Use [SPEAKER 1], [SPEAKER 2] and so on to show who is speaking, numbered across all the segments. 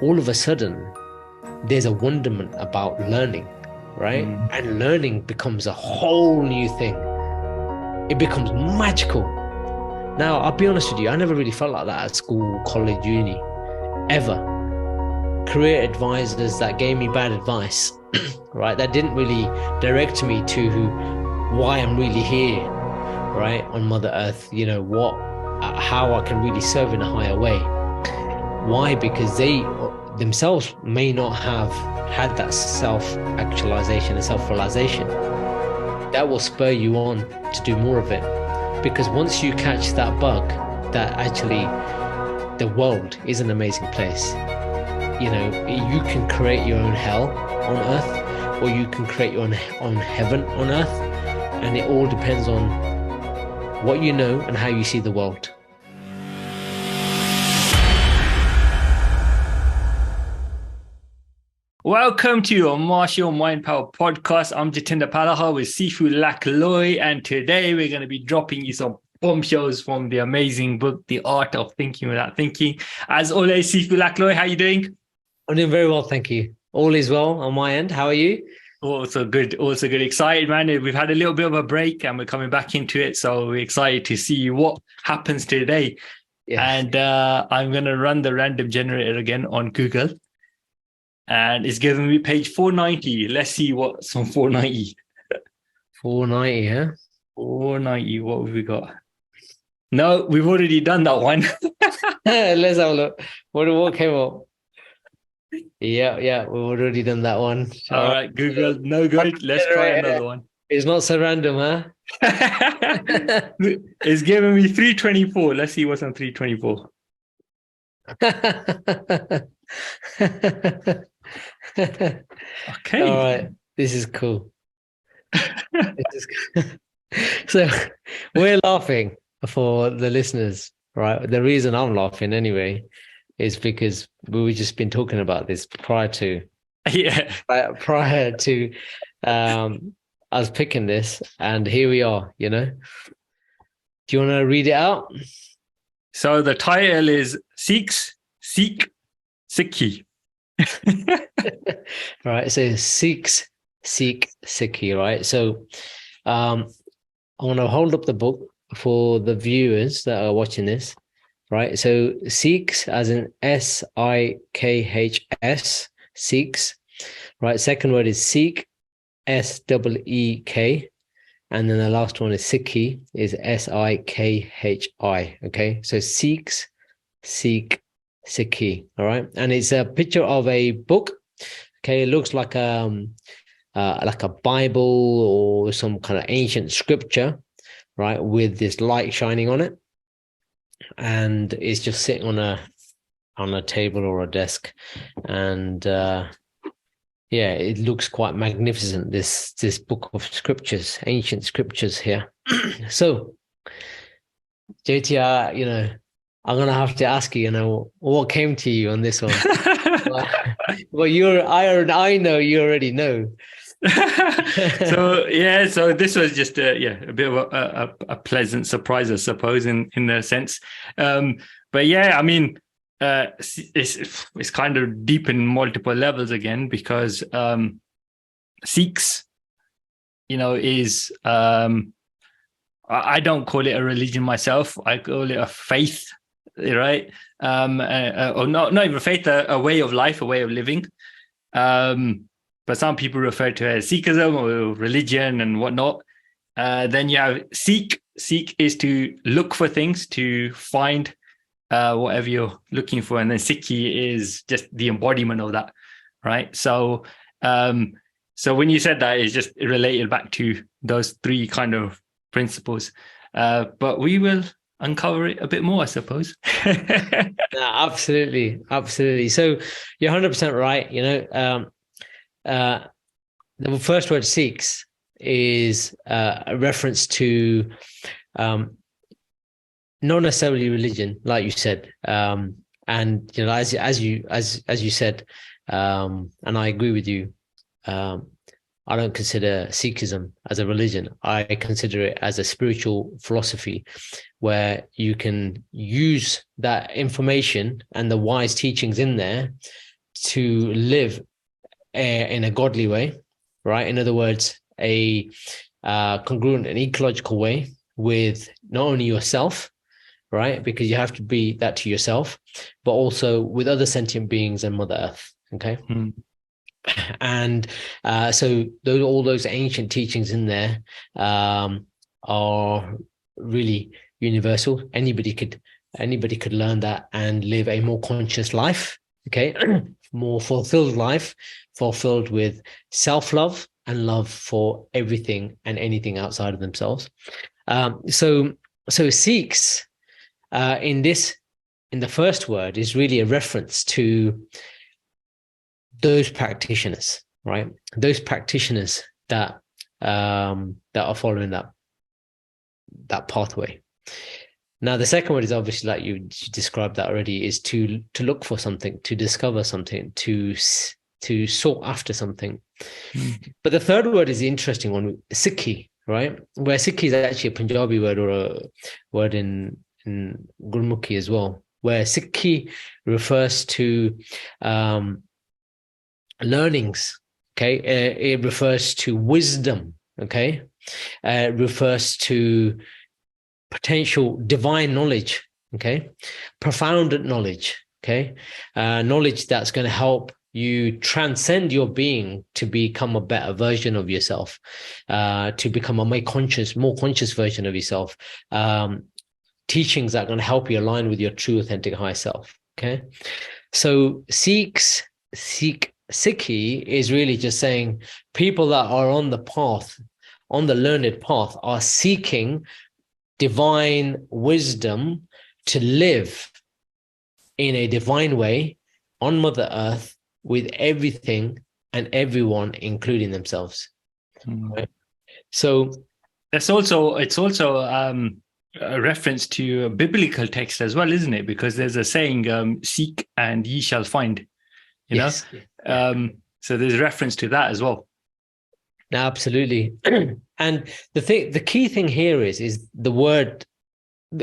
[SPEAKER 1] all of a sudden there's a wonderment about learning, right? And learning becomes a whole new thing. It becomes magical. Now, I'll be honest with you, I never really felt like that at school, college, uni, ever. Career advisors that gave me bad advice, right? That didn't really direct me to why I'm really here, right? On Mother Earth, how I can really serve in a higher way. Why? Because they themselves may not have had that self-actualization and self-realization. That will spur you on to do more of it. Because once you catch that bug, that actually the world is an amazing place. You can create your own hell on earth, or you can create your own heaven on earth. And it all depends on what you know and how you see the world.
[SPEAKER 2] Welcome to your Martial Mind Power podcast. I'm Jatinder with Sifu Lak Loi, and today we're going to be dropping you some bombshells from the amazing book, The Art of Thinking Without Thinking. As always, Sifu Lak Loi, how are you doing?
[SPEAKER 1] I'm doing very well, thank you. All is well on my end. How are you?
[SPEAKER 2] Also good. Excited, man. We've had a little bit of a break and we're coming back into it. So we're excited to see what happens today. Yes. And I'm going to run the random generator again on Google. And it's giving me page 490. Let's see what's on 490.
[SPEAKER 1] 490, huh?
[SPEAKER 2] 490. What have we got? No, we've already done that one.
[SPEAKER 1] Let's have a look. What came up? Yeah, we've already done that one.
[SPEAKER 2] All right, Google, no good. Let's try another one.
[SPEAKER 1] It's not so random, huh?
[SPEAKER 2] It's giving me 324. Let's see what's on 324. Okay.
[SPEAKER 1] All right. This is cool. So we're laughing for the listeners, right? The reason I'm laughing anyway is because we've just been talking about this prior to us picking this, and here we are, Do you want to read it out?
[SPEAKER 2] So the title is Sikhs Seek Sikhi.
[SPEAKER 1] Right, so Sikhs Seek Sikhi, right? So I want to hold up the book for the viewers that are watching this, right? So Sikhs, as in Sikhs, Sikhs, right? Second word is Sikh, Seek, and then the last one is Sikhi, is Sikhi. Okay, so Sikhs Seek Sikhi, all right? And it's a picture of a book. Okay, it looks like a Bible or some kind of ancient scripture, right, with this light shining on it, and it's just sitting on a table or a desk, and it looks quite magnificent. This book of scriptures, ancient scriptures here. So, JT, I'm gonna have to ask you, what came to you on this one? Well, I know you already know.
[SPEAKER 2] So this was just a bit of a pleasant surprise, I suppose, in a sense. But yeah, I mean, it's kind of deep in multiple levels again, because Sikhs, is I don't call it a religion myself. I call it a faith, right? Or not even faith, a way of life, a way of living. But some people refer to it as Sikhism or religion and whatnot. Then you have Seek. Seek is to look for things, to find whatever you're looking for. And then Sikhi is just the embodiment of that, right? So when you said that, it's just related back to those three kind of principles. But we will uncover it a bit more, I suppose.
[SPEAKER 1] No, absolutely. So you're 100% right. The first word Sikhs is a reference to not necessarily religion, like you said, and as you said, and I agree with you. I don't consider Sikhism as a religion. I consider it as a spiritual philosophy where you can use that information and the wise teachings in there to live in a godly way, right? In other words, a congruent and ecological way with not only yourself, right? Because you have to be that to yourself, but also with other sentient beings and Mother Earth. Okay.
[SPEAKER 2] Mm.
[SPEAKER 1] And so all those ancient teachings in there are really universal. Anybody could learn that and live a more conscious life. Okay. More fulfilled life, fulfilled with self-love and love for everything and anything outside of themselves. So Sikhs in the first word is really a reference to those practitioners, right? Those practitioners that are following that pathway. Now, the second word is obviously, like you described that already, is to look for something, to discover something, to sought after something. Mm. But the third word is the interesting one, Sikhi, right? Where Sikhi is actually a Punjabi word or a word in Gurmukhi as well, where Sikhi refers to learnings. Okay, it refers to wisdom. Okay, it refers to potential divine knowledge. Okay, profound knowledge. Okay, knowledge that's going to help you transcend your being to become a better version of yourself, to become a more conscious version of yourself. Teachings that are going to help you align with your true, authentic, high self. Okay, so Sikhs Seek Sikhi is really just saying people that are on the path, on the learned path, are seeking divine wisdom to live in a divine way on Mother Earth with everything and everyone, including themselves. Right? So
[SPEAKER 2] it's also a reference to a biblical text as well, isn't it? Because there's a saying, seek and ye shall find, you know? So there's reference to that as well.
[SPEAKER 1] Absolutely. And the key thing here is the word,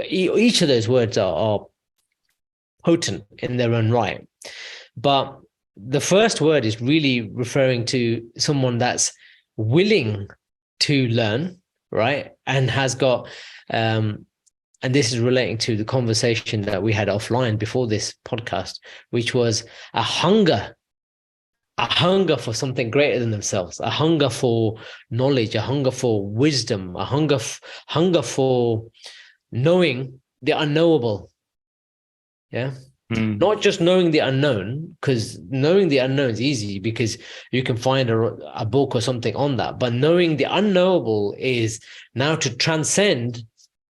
[SPEAKER 1] each of those words are potent in their own right. But the first word is really referring to someone that's willing to learn, right? And has got, and this is relating to the conversation that we had offline before this podcast, which was a hunger for something greater than themselves, a hunger for knowledge, a hunger for wisdom, a hunger for knowing the unknowable. Yeah. Not just knowing the unknown, because knowing the unknown is easy because you can find a book or something on that. But knowing the unknowable is now to transcend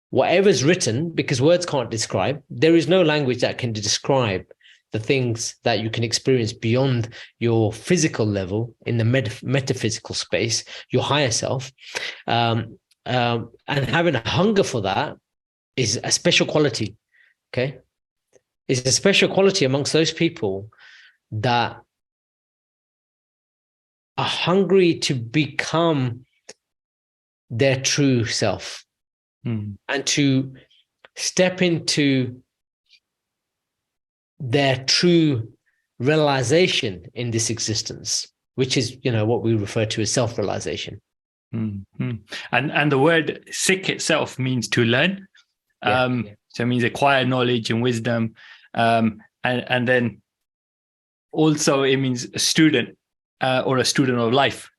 [SPEAKER 1] whatever's written, because words can't describe. There is no language that can describe the things that you can experience beyond your physical level in the metaphysical space, your higher self. And having a hunger for that is a special quality. Okay. It's a special quality amongst those people that are hungry to become their true self and to step into their true realization in this existence, which is, what we refer to as self-realization.
[SPEAKER 2] And the word Sikh itself means to learn. So it means acquire knowledge and wisdom. And then also it means a student or a student of life,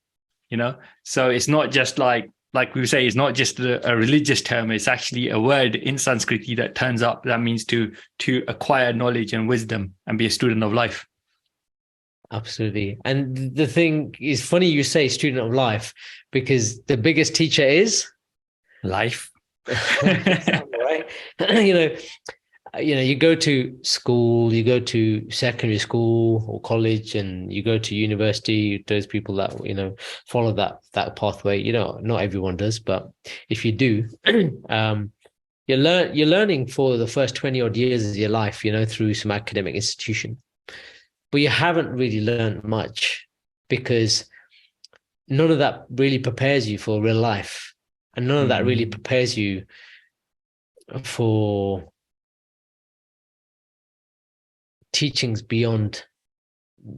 [SPEAKER 2] So it's not just like we say, it's not just a religious term. It's actually a word in Sanskrit that turns up. That means to acquire knowledge and wisdom and be a student of life. Absolutely. And the thing is funny you say student of life, because the biggest teacher is life. Right? You go to school, you go to secondary school or college, and you go to university. Those people that follow that pathway, not everyone does, but if you do, you're learning for the first 20 odd years of your life, through some academic institution, but you haven't really learned much, because
[SPEAKER 1] none of that really prepares you for real life, and none of that really prepares you for teachings beyond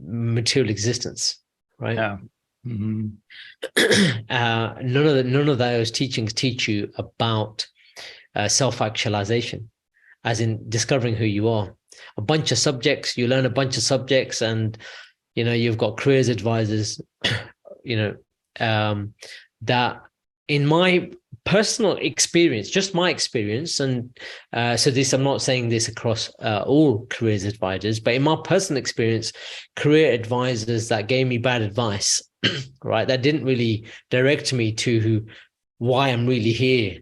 [SPEAKER 1] material existence, right?
[SPEAKER 2] Yeah.
[SPEAKER 1] None of those teachings teach you about self-actualization, as in discovering who you are. A bunch of subjects, you learn a bunch of subjects, and you've got careers advisors, that in my personal experience, just my experience, and so this, I'm not saying this across all careers advisors, but in my personal experience, career advisors that gave me bad advice, right, that didn't really direct me to why I'm really here,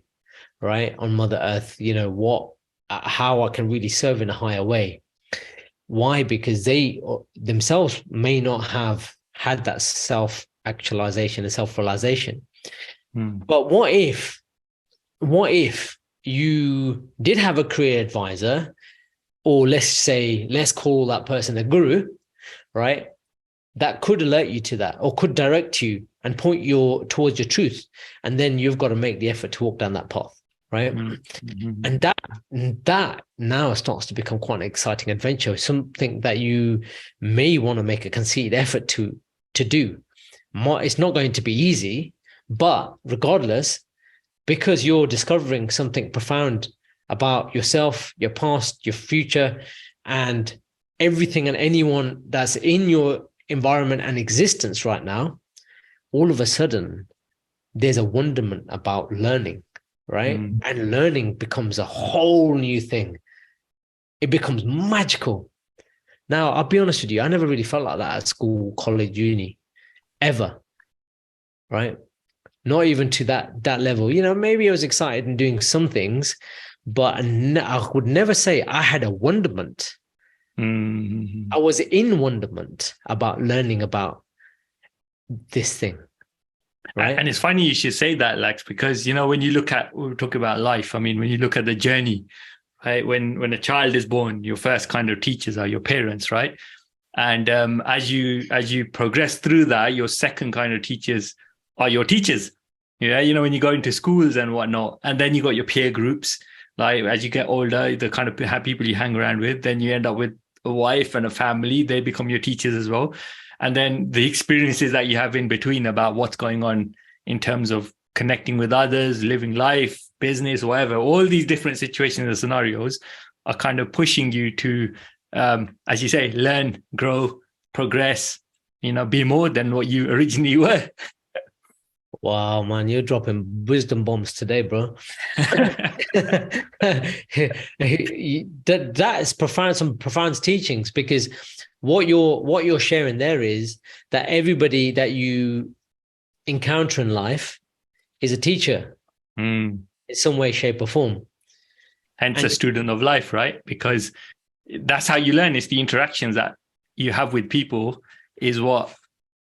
[SPEAKER 1] right, on Mother Earth, how I can really serve in a higher way. Why? Because they themselves may not have had that self-actualization and self-realization. But what if you did have a career advisor, or let's call that person a guru, right, that could alert you to that, or could direct you and point you towards your truth, and then you've got to make the effort to walk down that path, right? And that now starts to become quite an exciting adventure, something that you may want to make a concerted effort to do. It's not going to be easy, but regardless, because you're discovering something profound about yourself, your past, your future, and everything and anyone that's in your environment and existence right now, all of a sudden there's a wonderment about learning, right? And learning becomes a whole new thing. It becomes magical. Now, I'll be honest with you, I never really felt like that at school, college, uni, ever, right? Not even to that level. Maybe I was excited in doing some things, but I would never say I had a wonderment. I was in wonderment about learning about this thing, right?
[SPEAKER 2] And it's funny you should say that, Lex, because when you look at, we're talking about life. I mean, when you look at the journey, right? When a child is born, your first kind of teachers are your parents, right? And as you progress through that, your second kind of teachers are your teachers. Yeah, when you go into schools and whatnot, and then you got your peer groups. Like as you get older, the kind of people you hang around with, then you end up with a wife and a family. They become your teachers as well. And then the experiences that you have in between about what's going on in terms of connecting with others, living life, business, whatever, all these different situations and scenarios are kind of pushing you to, as you say, learn, grow, progress, be more than what you originally were.
[SPEAKER 1] Wow, man, you're dropping wisdom bombs today, bro. That is profound, some profound teachings, because what you're sharing there is that everybody that you encounter in life is a teacher in some way, shape, or form.
[SPEAKER 2] Hence a student of life, right? Because that's how you learn. It's the interactions that you have with people is what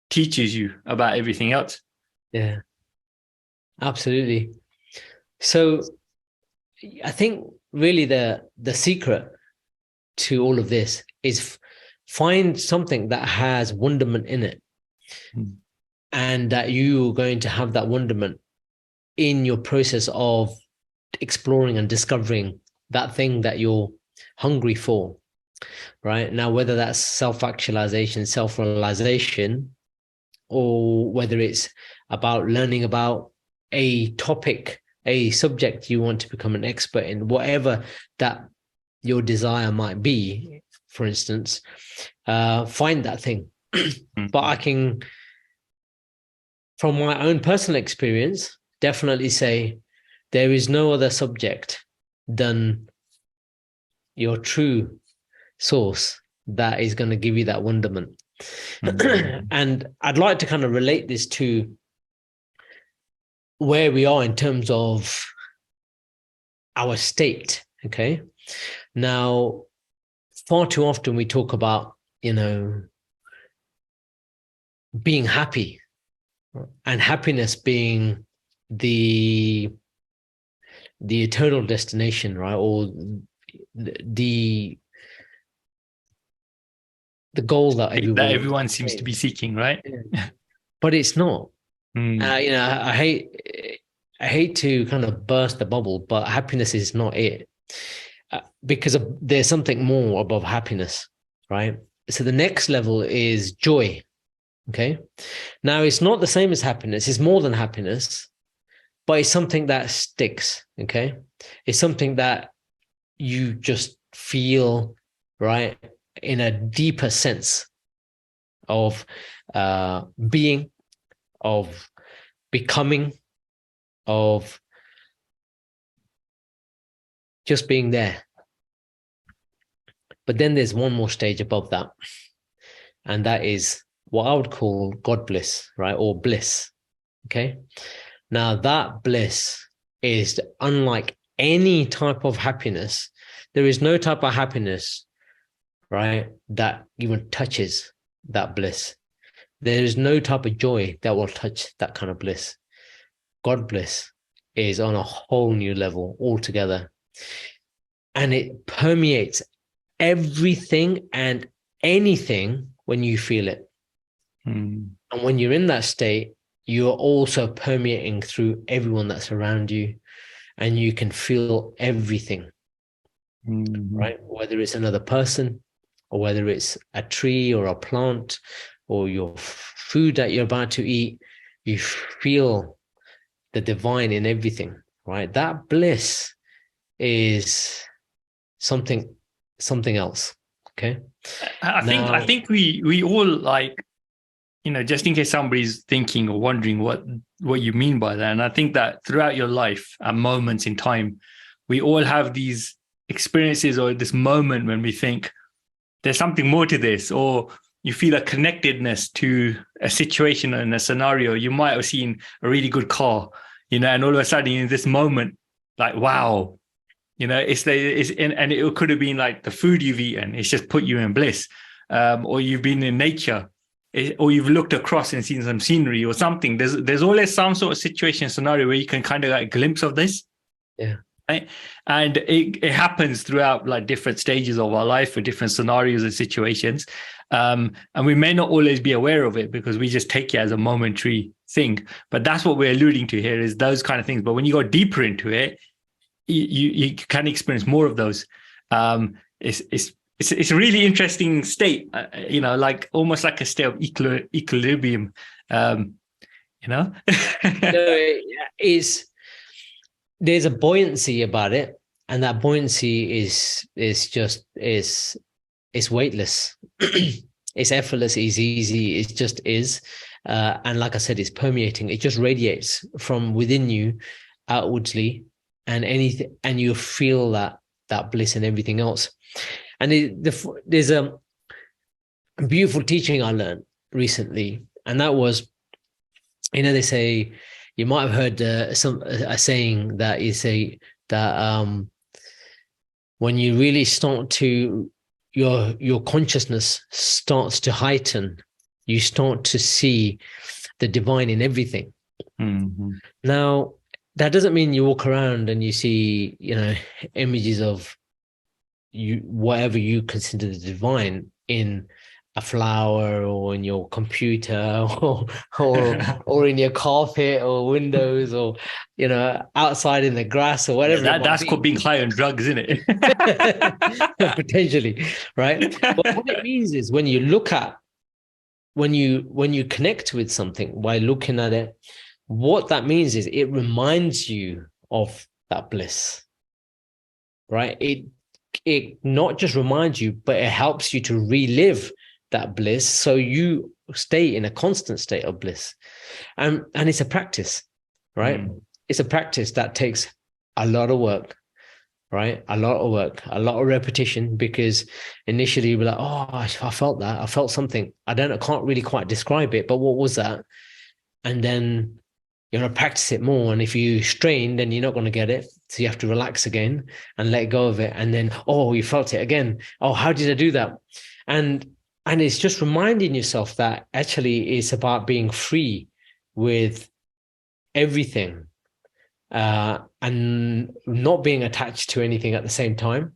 [SPEAKER 2] teaches you about everything else.
[SPEAKER 1] Yeah, absolutely. So I think really the secret to all of this is find something that has wonderment in it, and that you're going to have that wonderment in your process of exploring and discovering that thing that you're hungry for, right? Now, whether that's self-actualization, self-realization, or whether it's about learning about a topic, a subject you want to become an expert in, whatever that your desire might be, for instance, find that thing. But I can, from my own personal experience, definitely say there is no other subject than your true source that is going to give you that wonderment. And I'd like to kind of relate this to where we are in terms of our state. Okay. Now, far too often we talk about, being happy, and happiness being the eternal destination, right? Or the goal that everyone
[SPEAKER 2] seems to be seeking, right?
[SPEAKER 1] But it's not. I hate to kind of burst the bubble, but happiness is not it, because there's something more above happiness, right? So the next level is joy. Okay. Now it's not the same as happiness. It's more than happiness, but it's something that sticks. Okay. It's something that you just feel, right, in a deeper sense of being, of becoming, of just being there. But then there's one more stage above that, and that is what I would call God bliss, right? Or bliss. Okay. Now that bliss is unlike any type of happiness. There is no type of happiness, right, that even touches that bliss. There is no type of joy that will touch that kind of bliss. God bliss is on a whole new level altogether. And it permeates everything and anything when you feel it. And when you're in that state, you're also permeating through everyone that's around you, and you can feel everything, right? Whether it's another person, or whether it's a tree or a plant, or your food that you're about to eat, you feel the divine in everything, right? That bliss is something else. Okay.
[SPEAKER 2] I think we all, like, just in case somebody's thinking or wondering what you mean by that. And I think that throughout your life, at moments in time, we all have these experiences or this moment when we think there's something more to this, or you feel a connectedness to a situation and a scenario. You might have seen a really good car, and all of a sudden in this moment, like, wow, and it could have been like the food you've eaten. It's just put you in bliss. Or you've been in nature, or you've looked across and seen some scenery or something. There's always some sort of situation, scenario where you can kind of get a glimpse of this.
[SPEAKER 1] Yeah.
[SPEAKER 2] Right? And it happens throughout, like, different stages of our life or different scenarios and situations. And we may not always be aware of it because we just take it as a momentary thing. But that's what we're alluding to here, is those kind of things. But when you go deeper into it, you can experience more of those. It's a really interesting state, like almost like a state of equilibrium.
[SPEAKER 1] There's a buoyancy about it, and that buoyancy is weightless. It's effortless, it's easy, it just is. And like I said, it's permeating. It just radiates from within you outwardly, and you feel that bliss and everything else. And there's a beautiful teaching I learned recently, and that was, they say, you might have heard a saying that you say that when you really start to your consciousness starts to heighten, you start to see the divine in everything. Now, that doesn't mean you walk around and you see images of whatever you consider the divine in a flower or in your computer or in your carpet or windows or outside in the grass or whatever.
[SPEAKER 2] That's called being high on drugs, isn't it?
[SPEAKER 1] Potentially, right? But what it means is when you connect with something by looking at it, what that means is it reminds you of that bliss, right? It not just reminds you, but it helps you to relive that bliss, so you stay in a constant state of bliss. And it's a practice, right? It's a practice that takes a lot of work, right? A lot of repetition, because initially you'll be like, oh, I felt that. I felt something. I can't really quite describe it, but what was that? And then you're going to practice it more. And if you strain, then you're not going to get it. So you have to relax again and let go of it. And then, oh, you felt it again. Oh, how did I do that? And it's just reminding yourself that actually it's about being free with everything, and not being attached to anything at the same time,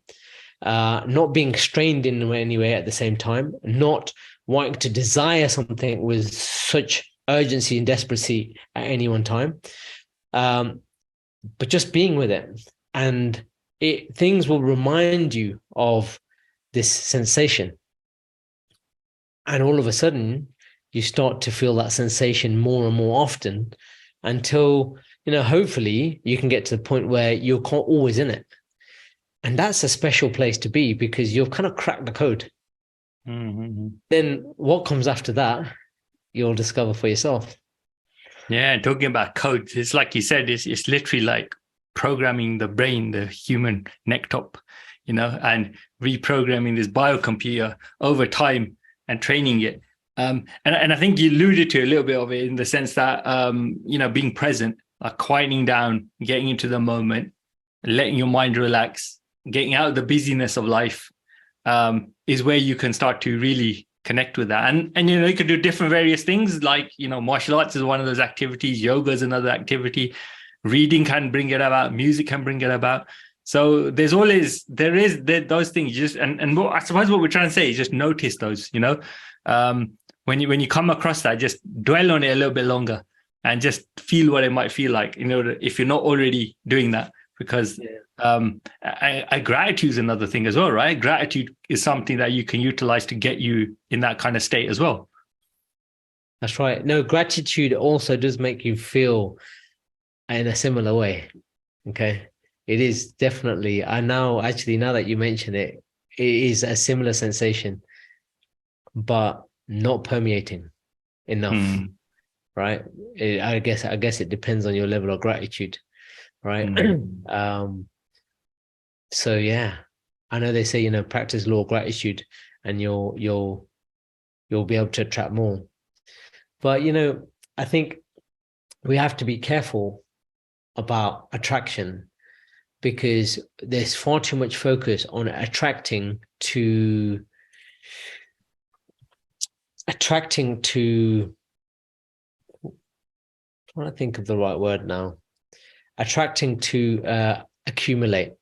[SPEAKER 1] not being strained in any way at the same time, not wanting to desire something with such urgency and desperacy at any one time. But just being with it, and things will remind you of this sensation. And all of a sudden, you start to feel that sensation more and more often until, hopefully you can get to the point where you're always in it. And that's a special place to be because you've kind of cracked the code.
[SPEAKER 2] Mm-hmm.
[SPEAKER 1] Then what comes after that, you'll discover for yourself.
[SPEAKER 2] Yeah, talking about code, it's like you said, it's literally like programming the brain, the human neck top, and reprogramming this biocomputer over time and training it. And I think you alluded to a little bit of it in the sense that, being present, like quieting down, getting into the moment, letting your mind relax, getting out of the busyness of life, is where you can start to really connect with that. And you can do different various things like, martial arts is one of those activities. Yoga is another activity. Reading can bring it about. Music can bring it about. So there is those things. And I suppose what we're trying to say is just notice those, when you come across that, just dwell on it a little bit longer and just feel what it might feel like, if you're not already doing that. Because gratitude is another thing as well, right? Gratitude is something that you can utilize to get you in that kind of state as well.
[SPEAKER 1] That's right. No, gratitude also does make you feel in a similar way. Okay. It is definitely, now that you mention it, it is a similar sensation, but not permeating enough, right? I guess it depends on your level of gratitude. Right. So yeah, I know they say, practice law of gratitude and you'll be able to attract more. But I think we have to be careful about attraction because there's far too much focus on attracting to I'm trying to think of the right word now. Attracting to accumulate,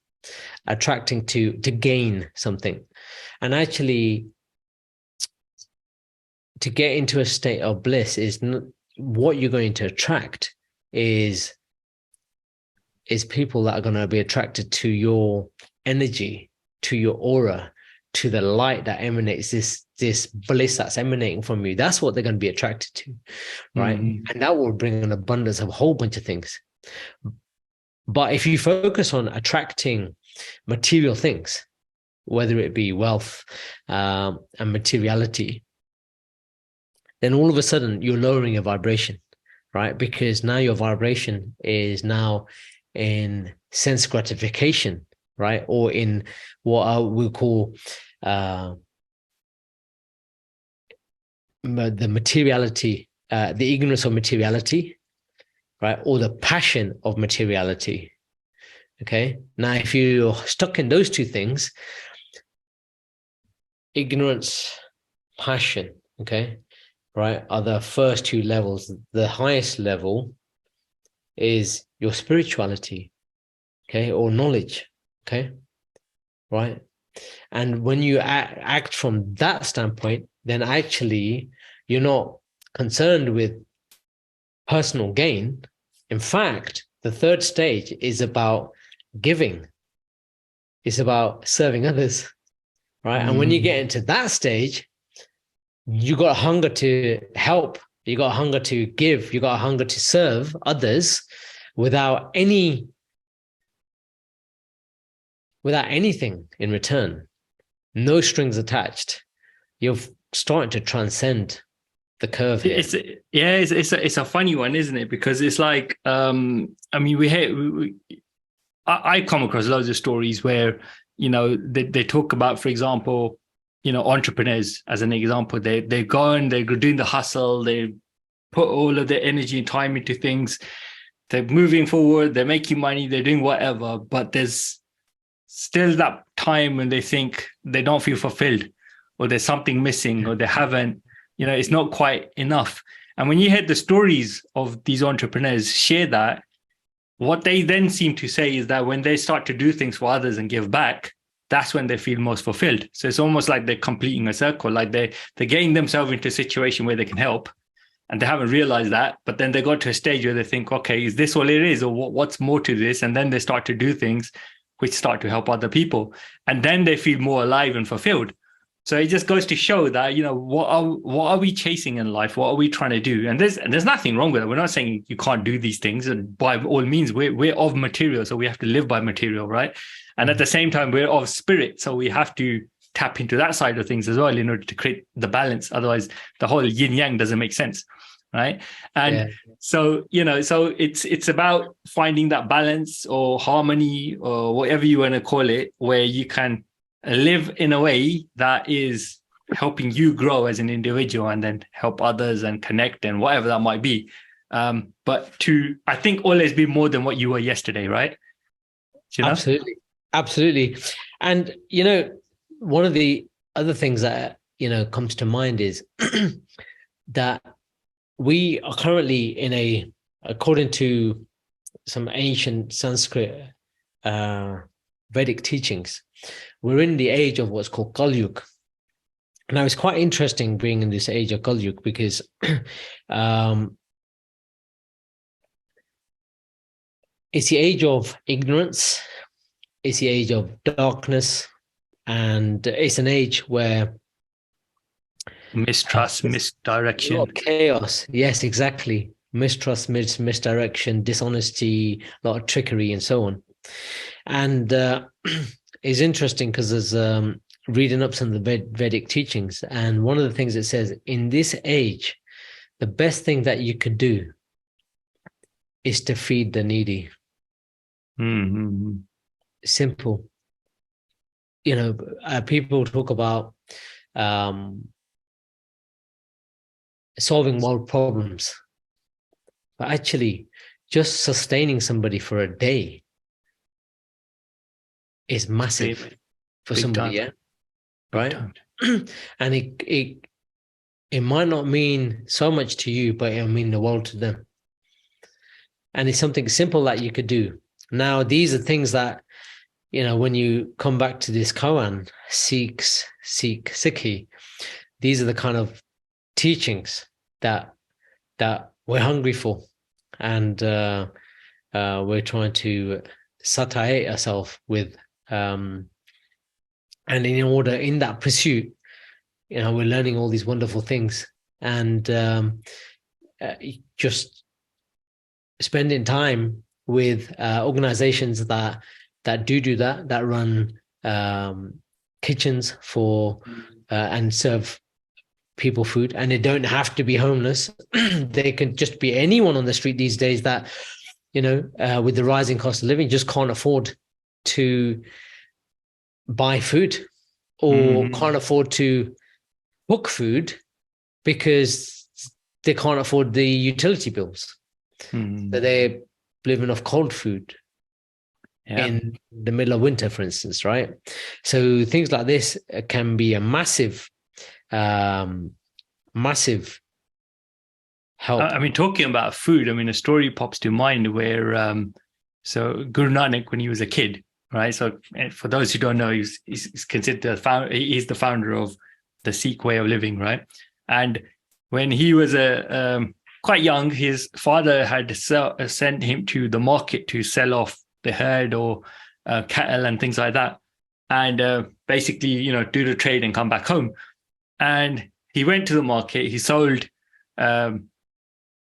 [SPEAKER 1] attracting to gain something. And actually, to get into a state of bliss is what you're going to attract is people that are going to be attracted to your energy, to your aura, to the light that emanates, this bliss that's emanating from you. That's what they're going to be attracted to, right? And that will bring an abundance of a whole bunch of things. But if you focus on attracting material things, whether it be wealth and materiality, then all of a sudden you're lowering your vibration, right? Because now your vibration is now in sense gratification, right? Or in what I will call the materiality, the ignorance of materiality, right? Or the passion of materiality. Okay. Now, if you're stuck in those two things, ignorance, passion, okay, right, are the first two levels. The highest level is your spirituality, okay, or knowledge, okay, right? And when you act from that standpoint, then actually you're not concerned with personal gain. In fact, the third stage is about giving. It's about serving others, right? And when you get into that stage, you got a hunger to help. You got a hunger to give. You got a hunger to serve others without anything in return. No strings attached. You're starting to transcend the curve here.
[SPEAKER 2] It's a funny one, isn't it? Because it's like, I come across loads of stories where, they talk about, for example, entrepreneurs as an example. They're doing the hustle, they put all of their energy and time into things, they're moving forward, they're making money, they're doing whatever, but there's still that time when they think they don't feel fulfilled, or there's something missing, or they haven't, it's not quite enough. And when you hear the stories of these entrepreneurs share that, what they then seem to say is that when they start to do things for others and give back, that's when they feel most fulfilled. So it's almost like they're completing a circle, like they're getting themselves into a situation where they can help. and they haven't realized that. But then they got to a stage where they think, okay, is this all it is, or what's more to this? And then they start to do things which start to help other people, and then they feel more alive and fulfilled. So it just goes to show that, you know, what are we chasing in life? What are we trying to do? And there's nothing wrong with it. We're not saying you can't do these things. And by all means, we're of material, so we have to live by material, right? And at the same time, we're of spirit, so we have to tap into that side of things as well in order to create the balance. Otherwise, the whole yin yang doesn't make sense, right? And so, you know, so it's about finding that balance or harmony or whatever you want to call it, where you can live in a way that is helping you grow as an individual and then help others and connect and whatever that might be. But to, I think, always be more than what you were yesterday, right? You know?
[SPEAKER 1] Absolutely. Absolutely. And, you know, one of the other things that, you know, comes to mind is that we are currently in according to some ancient Sanskrit Vedic teachings, we're in the age of what's called kali-yuga. Now, it's quite interesting being in this age of kali-yuga because it's the age of ignorance, it's the age of darkness, and it's an age where
[SPEAKER 2] mistrust, misdirection,
[SPEAKER 1] a lot of chaos. Yes, exactly. Mistrust, misdirection, dishonesty, a lot of trickery, and so on. And it's interesting because there's reading up some of the Vedic teachings, and one of the things it says in this age, the best thing that you could do is to feed the needy.
[SPEAKER 2] Mm-hmm.
[SPEAKER 1] Simple. You know, people talk about solving world problems, but actually just sustaining somebody for a day is massive for somebody, yeah, right? And it might not mean so much to you, but it'll mean the world to them. And it's something simple that you could do. Now, these are things that, you know, when you come back to this koan, Sikhs Seek Sikhi, these are the kind of teachings that we're hungry for, and we're trying to satiate ourselves with. And in that pursuit, you know, we're learning all these wonderful things, and just spending time with organizations that do that run kitchens for and serve people food, and they don't have to be homeless. They can just be anyone on the street these days that, you know, with the rising cost of living, just can't afford to buy food or can't afford to cook food because they can't afford the utility bills. So they're living off cold food in the middle of winter, for instance, right? So things like this can be a massive help.
[SPEAKER 2] I mean, talking about food, I mean, a story pops to mind where so Guru Nanak, when he was a kid, right? So for those who don't know, he's considered he's the founder of the Sikh way of living, right? And when he was quite young, his father had sent him to the market to sell off the herd or cattle and things like that, and basically, you know, do the trade and come back home. And he went to the market, he sold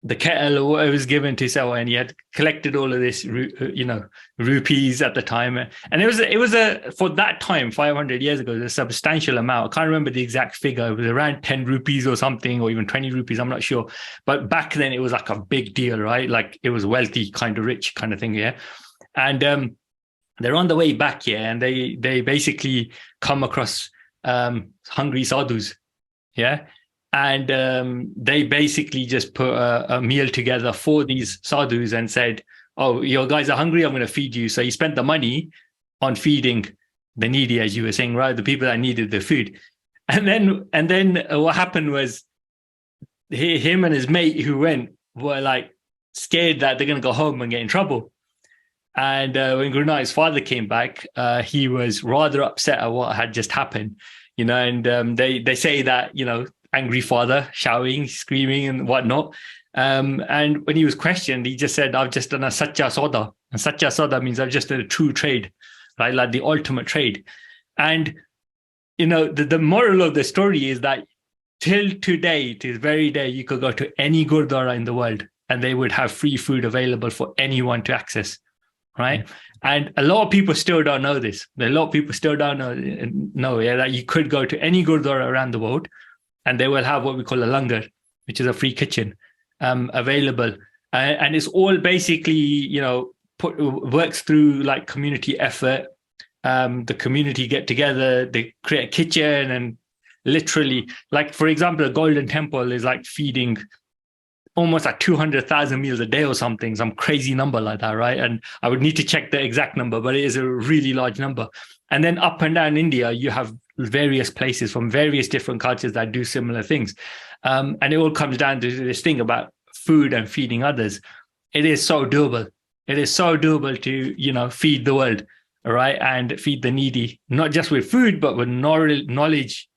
[SPEAKER 2] the kettle or what was given to sell, and he had collected all of this, you know, rupees at the time, and it was a for that time 500 years ago, a substantial amount. I can't remember the exact figure. It was around 10 rupees or something, or even 20 rupees. I'm not sure, but back then it was like a big deal, right? Like it was wealthy, kind of rich, kind of thing, yeah. And they're on the way back, yeah, and they basically come across hungry sadhus, yeah. And they basically just put a meal together for these sadhus and said, oh, your guys are hungry, I'm going to feed you. So he spent the money on feeding the needy, as you were saying, right? The people that needed the food. And then what happened was him and his mate who went were like scared that they're going to go home and get in trouble. And when Guru Nanak's father came back, he was rather upset at what had just happened, you know, and they say that, you know, angry father, shouting, screaming, and whatnot. And when he was questioned, he just said, "I've just done a satya soda." And satya soda means I've just done a true trade, right? Like the ultimate trade. And the moral of the story is that till today, to this very day, you could go to any gurdwara in the world and they would have free food available for anyone to access, right? And a lot of people still don't know this. A lot of people still don't know that you could go to any gurdwara around the world and they will have what we call a langar, which is a free kitchen available. And it's all basically, works through like community effort. The community get together, they create a kitchen, and literally, like, for example, the Golden Temple is like feeding almost like 200,000 meals a day or something, some crazy number like that, right? And I would need to check the exact number, but it is a really large number. And then up and down India, you have various places from various different cultures that do similar things. And it all comes down to this thing about food and feeding others. It is so doable. It is so doable to, feed the world, all right, and feed the needy, not just with food, but with knowledge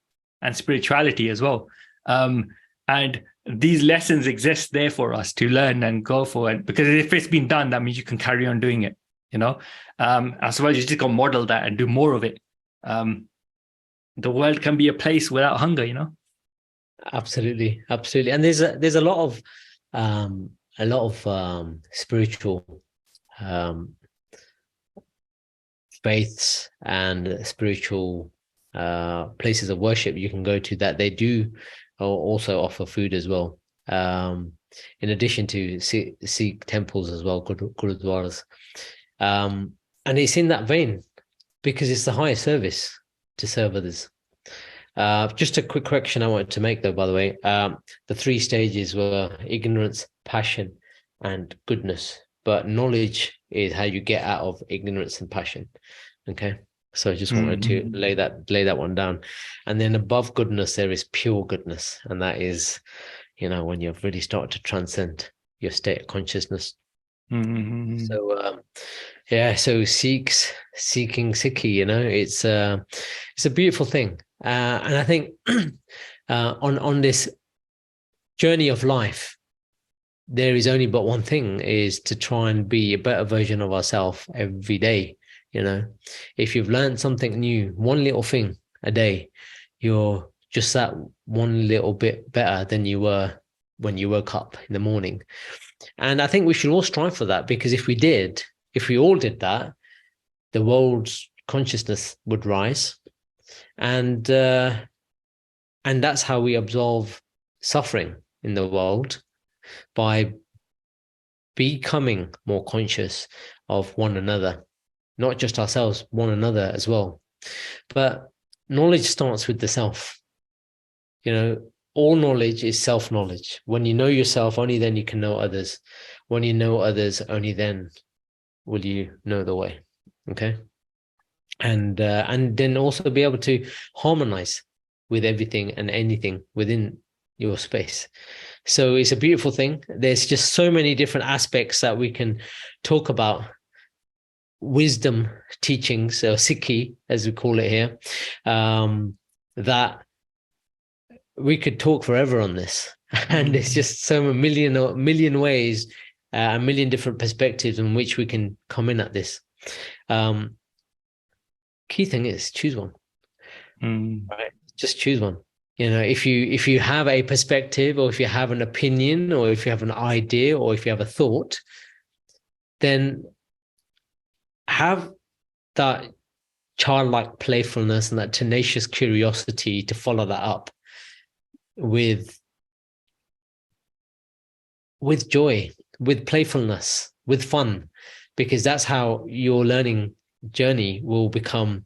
[SPEAKER 2] and spirituality as well. And these lessons exist there for us to learn and go for it, because if it's been done, that means you can carry on doing it. I suppose you just got to model that and do more of it. The world can be a place without hunger.
[SPEAKER 1] Absolutely. And there's a lot of spiritual faiths and spiritual places of worship you can go to that they do also offer food as well, in addition to Sikh temples as well, gurudwaras. And it's in that vein because it's the highest service to serve others. Just a quick correction I wanted to make, though, by the way. The 3 stages were ignorance, passion, and goodness. But knowledge is how you get out of ignorance and passion. Okay. So I just wanted to lay that one down. And then above goodness, there is pure goodness. And that is, when you've really started to transcend your state of consciousness. So, so Sikhs seeking Sikhi, it's a beautiful thing. And I think on this journey of life, there is only but one thing, is to try and be a better version of ourselves every day. If you've learned something new, one little thing a day, you're just that one little bit better than you were when you woke up in the morning. And I think we should all strive for that, because if we all did that, the world's consciousness would rise. And that's how we absolve suffering in the world, by becoming more conscious of one another. Not just ourselves, one another as well. But knowledge starts with the self. All knowledge is self-knowledge. When you know yourself, only then you can know others. When you know others, only then will you know the way. Okay? And then also be able to harmonize with everything and anything within your space. So it's a beautiful thing. There's just so many different aspects that we can talk about. Wisdom teachings, or Sikhi, as we call it here, that we could talk forever on this. And it's just a million ways, a million different perspectives in which we can come in at this. Key thing is choose one. Right? Just choose one. If you have a perspective, or if you have an opinion, or if you have an idea, or if you have a thought, then have that childlike playfulness and that tenacious curiosity to follow that up with joy, with playfulness, with fun, because that's how your learning journey will become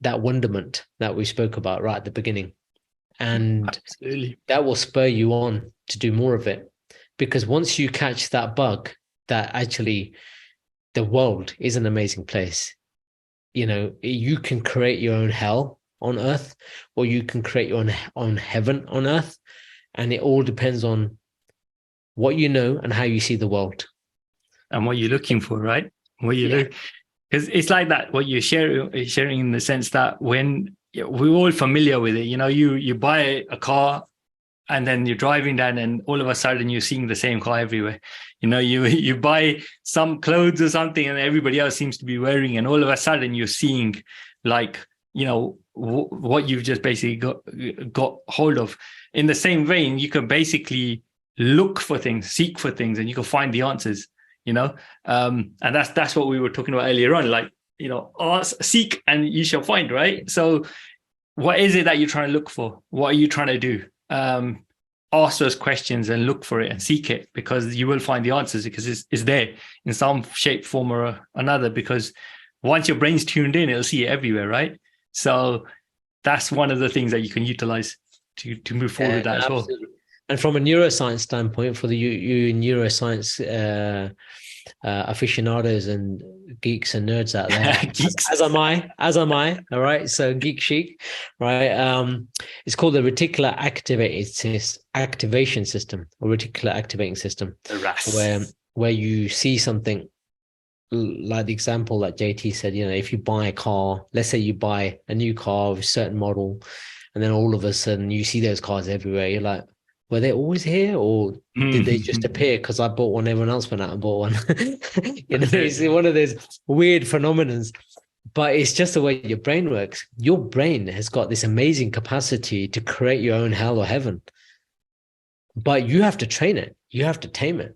[SPEAKER 1] that wonderment that we spoke about right at the beginning. And absolutely, that will spur you on to do more of it, because once you catch that bug that actually the world is an amazing place, you can create your own hell on earth, or you can create your own heaven on earth. And it all depends on what you know and how you see the world.
[SPEAKER 2] And what you're looking for, right? What you look, because it's like that, what you're sharing in the sense that when yeah, we're all familiar with it. You know, you buy a car and then you're driving down and all of a sudden you're seeing the same car everywhere. You know, you buy some clothes or something and everybody else seems to be wearing, and all of a sudden you're seeing like, you know, what you've just basically got hold of. In the same vein, you can basically look for things, seek for things, and you can find the answers, you know. And that's what we were talking about earlier on, like, you know, ask, seek and you shall find, right? So what is it that you're trying to look for? What are you trying to do? Ask those questions and look for it and seek it, because you will find the answers, because it's there in some shape, form or another, because once your brain's tuned in, it'll see it everywhere, right? So that's one of the things that you can utilize to move forward with that as well.
[SPEAKER 1] And from a neuroscience standpoint, for the you neuroscience aficionados and geeks and nerds out there, as am I, all right, so geek chic, right? It's called the reticular activation system, or reticular activating system, where you see something, like the example that JT said, you know, if you buy a car, let's say you buy a new car of a certain model, and then all of a sudden you see those cars everywhere, you're like, were they always here, or did they just appear because I bought one, everyone else went out and bought one? You know, it's one of those weird phenomenons, but it's just the way your brain works. Your brain has got this amazing capacity to create your own hell or heaven, but you have to train it. You have to tame it.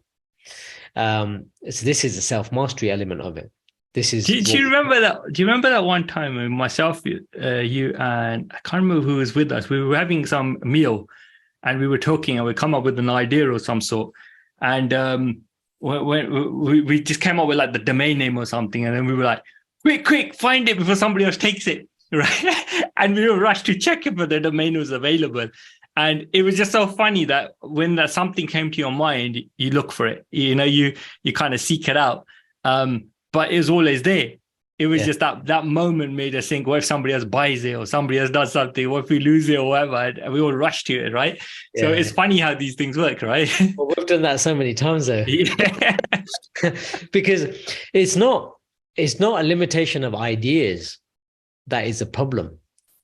[SPEAKER 1] So this is the self-mastery element of it. This is. Do
[SPEAKER 2] you remember that? Do you remember that one time when myself, you, and I can't remember who was with us. We were having some meal, and we were talking, and we come up with an idea of some sort, and when we just came up with like the domain name or something, and then we were like, quick, find it before somebody else takes it, right? And we were rushed to check if the domain was available. And it was just so funny that when that something came to your mind, you look for it, you know, you kind of seek it out. But it was always there. It was just that moment made us think, what if somebody else buys it, or somebody else does something? What if we lose it or whatever? And we all rush to it, right? Yeah. So it's funny how these things work, right?
[SPEAKER 1] Well, we've done that so many times though. Yeah. Because it's not a limitation of ideas that is a problem.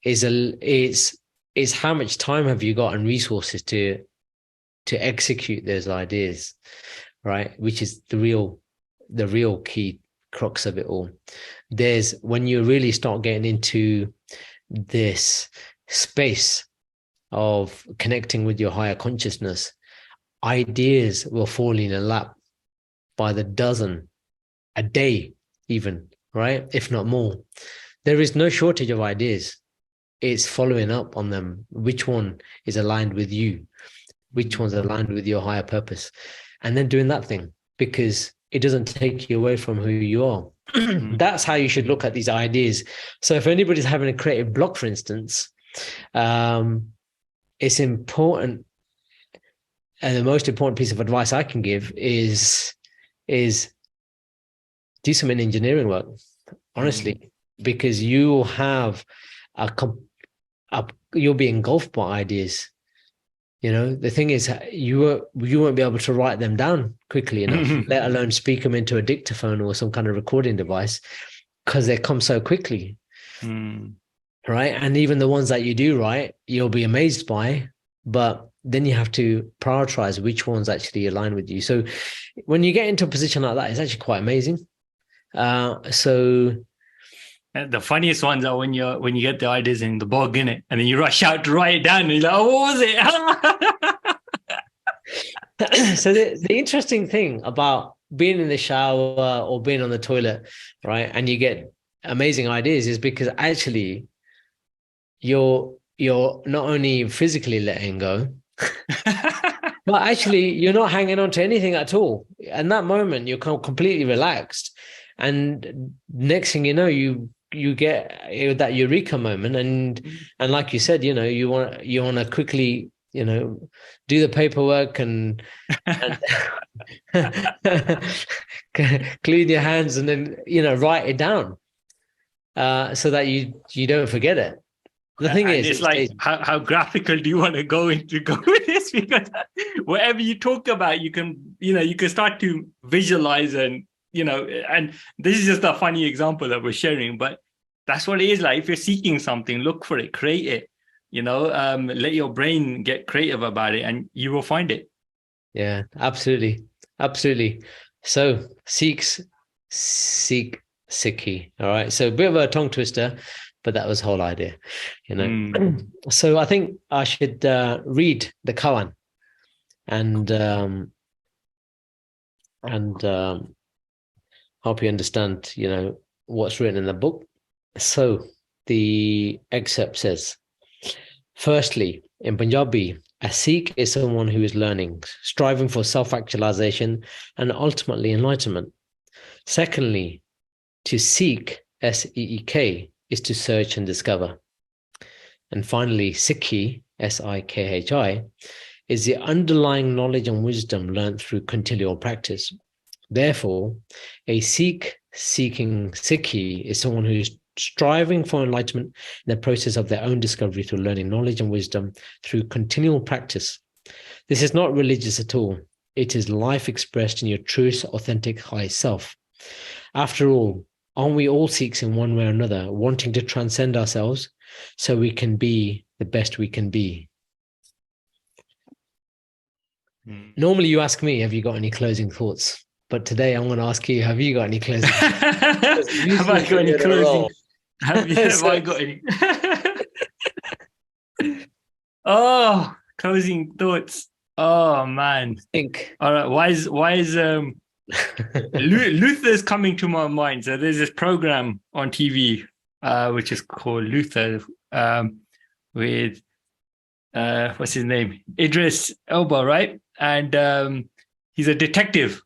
[SPEAKER 1] It's how much time have you got and resources to execute those ideas, right? Which is the real key crux of it all. There's when you really start getting into this space of connecting with your higher consciousness, ideas will fall in a lap by the dozen a day, even, right? If not more. There is no shortage of ideas. It's following up on them. Which one is aligned with you? Which one's aligned with your higher purpose? And then doing that thing, because it doesn't take you away from who you are. That's how you should look at these ideas. So if anybody's having a creative block, for instance, it's important. And the most important piece of advice I can give is do some engineering work, honestly, because you'll have you'll be engulfed by ideas. You know, the thing is, you won't be able to write them down quickly enough, let alone speak them into a dictaphone or some kind of recording device, because they come so quickly. Right? And even the ones that you do write, you'll be amazed by, but then you have to prioritize which ones actually align with you. So when you get into a position like that, it's actually quite amazing.
[SPEAKER 2] The funniest ones are when you get the ideas in the bog, innit? And then you rush out to write it down and you're like, oh, what was
[SPEAKER 1] it? So the interesting thing about being in the shower or being on the toilet, right, and you get amazing ideas is because actually you're not only physically letting go, but actually you're not hanging on to anything at all. In that moment, you're completely relaxed. And next thing you know, you get that eureka moment, and like you said, you know, you want to quickly, you know, do the paperwork and clean your hands, and then, you know, write it down so that you don't forget it. The thing is,
[SPEAKER 2] it's like how graphical do you want to go with this? Because whatever you talk about, you can start to visualize, and you know, and this is just a funny example that we're sharing, but That's what it is like. If you're seeking something, look for it, create it, let your brain get creative about it and you will find it.
[SPEAKER 1] Yeah, absolutely. Absolutely. So Sikhs seek Sikhi. All right. So a bit of a tongue twister, but that was the whole idea, So I think I should read the koan and help you understand, what's written in the book. So the excerpt says, firstly, in Punjabi, a Sikh is someone who is learning, striving for self-actualization and ultimately enlightenment. Secondly, to seek, S-E-E-K, is to search and discover. And finally, Sikhi, S-I-K-H-I, is the underlying knowledge and wisdom learned through continual practice. Therefore, a Sikh seeking Sikhi is someone who is striving for enlightenment in the process of their own discovery through learning knowledge and wisdom through continual practice. This is not religious at all. It is life expressed in your truest, authentic, high self. After all, aren't we all Sikhs in one way or another, wanting to transcend ourselves so we can be the best we can be? Normally you ask me, have you got any closing thoughts? But today I'm going to ask you, have you got any closing thoughts?
[SPEAKER 2] Have I got any closing? Have I got any? Oh, closing thoughts. Oh man. All right. Why is Luther's coming to my mind? So there's this program on TV, which is called Luther, with what's his name? Idris Elba, right? And he's a detective.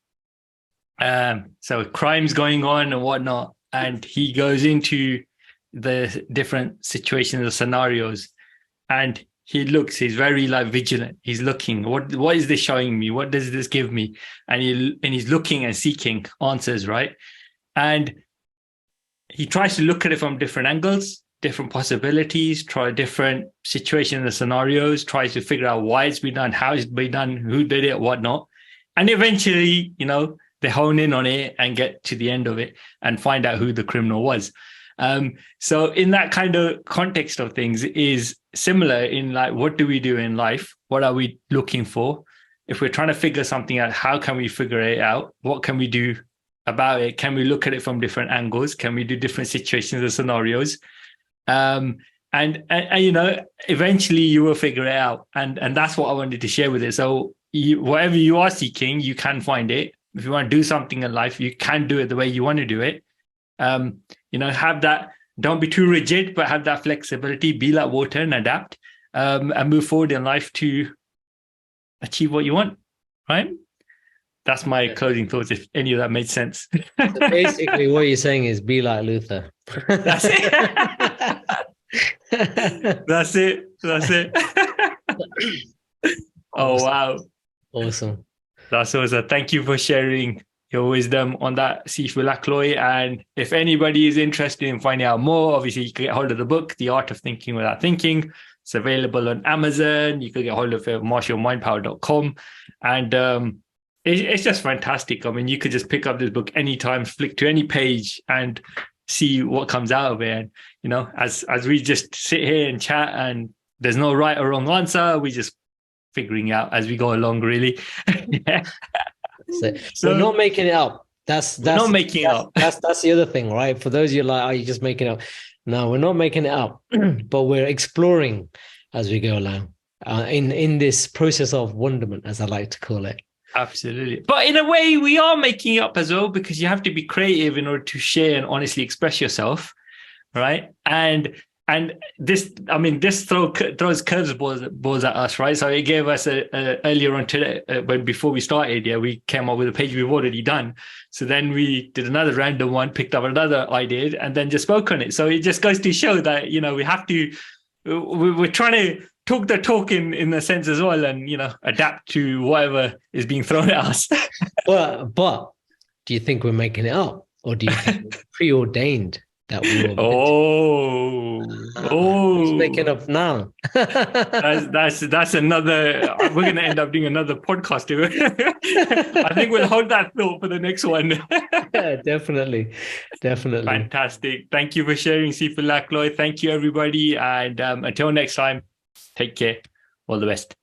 [SPEAKER 2] So crimes going on and whatnot, and he goes into the different situations or scenarios, and he's very vigilant. He's looking, what is this showing me? What does this give me? And he's looking and seeking answers, right? And he tries to look at it from different angles, different possibilities, try different situations and scenarios, tries to figure out why it's been done, how it's been done, who did it, whatnot. And eventually, they hone in on it and get to the end of it and find out who the criminal was. So in that kind of context of things is similar in what do we do in life? What are we looking for? If we're trying to figure something out, how can we figure it out? What can we do about it? Can we look at it from different angles? Can we do different situations or scenarios? And eventually you will figure it out. And that's what I wanted to share with it. So whatever you are seeking, you can find it. If you want to do something in life, you can do it the way you want to do it. Have that, don't be too rigid, but have that flexibility, be like water and adapt, and move forward in life to achieve what you want, right? That's my closing thoughts, if any of that made sense.
[SPEAKER 1] So basically what you're saying is be like Luther.
[SPEAKER 2] That's it. That's it. Oh, wow.
[SPEAKER 1] Awesome.
[SPEAKER 2] That's awesome. Thank you for sharing your wisdom on that, Sifu Lak Loi. And if anybody is interested in finding out more, obviously you can get hold of the book, The Art of Thinking Without Thinking. It's available on Amazon. You can get hold of it at martialmindpower.com. And it's just fantastic. I mean, you could just pick up this book anytime, flick to any page and see what comes out of it. And, as we just sit here and chat and there's no right or wrong answer, we just figuring out as we go along, really. Yeah.
[SPEAKER 1] So we're not making it up. That's
[SPEAKER 2] not making it up.
[SPEAKER 1] That's the other thing, right? For those of you are you just making it up? No, we're not making it up, but we're exploring as we go along in this process of wonderment, as I like to call it.
[SPEAKER 2] Absolutely. But in a way, we are making it up as well, because you have to be creative in order to share and honestly express yourself, right? And this throws curveballs at us, right? So it gave us earlier on today, before we started, we came up with a page we've already done. So then we did another random one, picked up another idea, and then just spoke on it. So it just goes to show that we have to. We're trying to talk the talk in a sense as well, and adapt to whatever is being thrown at us.
[SPEAKER 1] But do you think we're making it up, or do you think we're preordained? That we just making up now.
[SPEAKER 2] That's another. We're going to end up doing another podcast. I think we'll hold that thought for the next one.
[SPEAKER 1] Yeah, definitely.
[SPEAKER 2] Fantastic. Thank you for sharing, Sifu Lak Loi. Thank you, everybody. And until next time, take care. All the best.